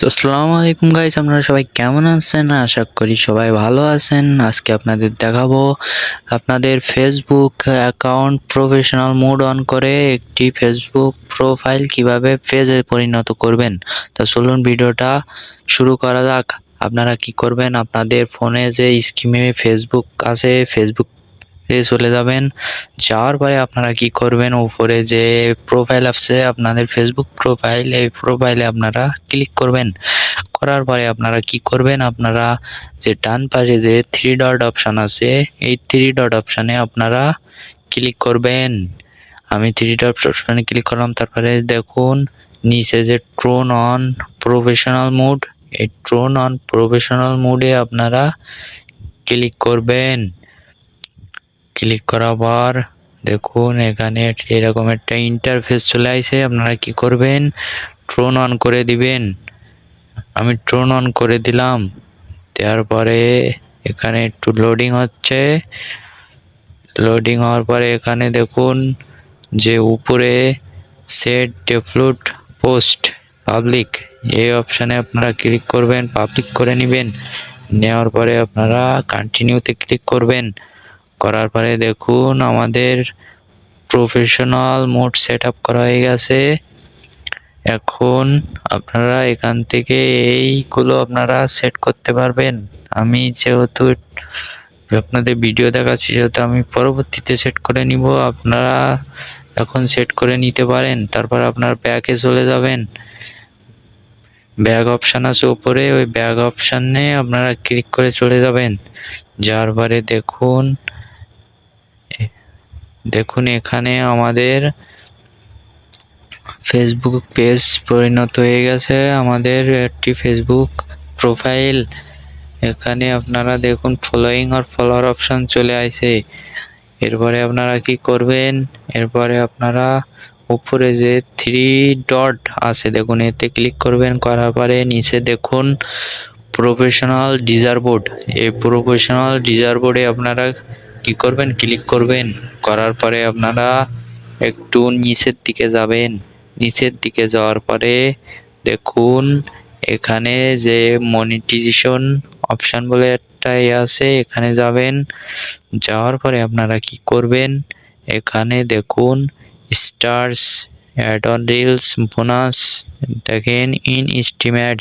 তো আসসালামু আলাইকুম গাইস, আপনারা সবাই কেমন আছেন? আশা করি সবাই ভালো আছেন। আজকে আপনাদের দেখাবো আপনাদের Facebook account professional mode on করে একটি ফেসবুক প্রোফাইল কিভাবে পেজে পরিণত করবেন। তো চলুন ভিডিওটা শুরু করা যাক। আপনারা কি করবেন, আপনাদের ফোনে যে স্ক্রিনে ফেসবুক আছে ফেসবুক চলে যাবেন। যাওয়ার পরে আপনারা কি করবেন, উপরে যে প্রোফাইল আছে আপনাদের ফেসবুক প্রোফাইল, এই প্রোফাইলে আপনারা ক্লিক করবেন। করার পরে আপনারা কি করবেন, আপনারা যে ডান পাশে যে থ্রি ডট অপশান আছে এই থ্রি ডট অপশানে আপনারা ক্লিক করবেন। আমি থ্রি ডট অপশানে ক্লিক করলাম। তারপরে দেখুন নিচে যে ট্রোন অন প্রফেশনাল মোড, এই ট্রোন অন প্রফেশনাল মোডে আপনারা ক্লিক করবেন। ক্লিক করার পর দেখুন এখানে এরকম একটা ইন্টারফেস চলে আসে। আপনারা কি করবেন, ট্রোন অন করে দিবেন। আমি ট্রোন অন করে দিলাম। দেওয়ার পরে এখানে একটু লোডিং হচ্ছে। লোডিং হওয়ার পরে এখানে দেখুন যে উপরে সেট ডেফলোড পোস্ট পাবলিক, এই অপশানে আপনারা ক্লিক করবেন, পাবলিক করে নেবেন। নেওয়ার পরে আপনারা কন্টিনিউতে ক্লিক করবেন। করার পরে দেখুন আমাদের প্রফেশনাল মোড সেট আপ করা হয়ে গেছে। এখন আপনারা এখান থেকে এইগুলো আপনারা সেট করতে পারবেন। আমি যেহেতু আপনাদের ভিডিও দেখাচ্ছি, যেহেতু আমি পরবর্তীতে সেট করে নিব, আপনারা এখন সেট করে নিতে পারেন। তারপর আপনার ব্যাকে চলে যাবেন। ব্যাগ অপশান আছে উপরে, ওই ব্যাগ অপশানে আপনারা ক্লিক করে চলে যাবেন। যার পরে দেখুন এখানে আমাদের ফেসবুক পেজ পরিণত হয়ে গেছে, আমাদের একটি ফেসবুক প্রোফাইল। এখানে আপনারা দেখুন ফলোয়িং আর ফলোয়ার অপশান চলে আসে। এরপরে আপনারা কি করবেন, এরপরে আপনারা উপরে যে থ্রি ডট আছে দেখুন এতে ক্লিক করবেন। করার পরে নিচে দেখুন প্রফেশনাল ডিজারবোর্ড, এই প্রফেশনাল ডিজারবোর্ডে আপনারা কি করবেন, ক্লিক করবেন। করার পরে আপনারা একটু নিচের দিকে যাবেন। নিচের দিকে যাওয়ার পরে দেখুন এখানে যে মনিটাইজেশন অপশান বলে একটা আছে, এখানে যাবেন। যাওয়ার পরে আপনারা কি করবেন, এখানে দেখুন stars add on reels bonus দেখেন ইন এস্টিমেট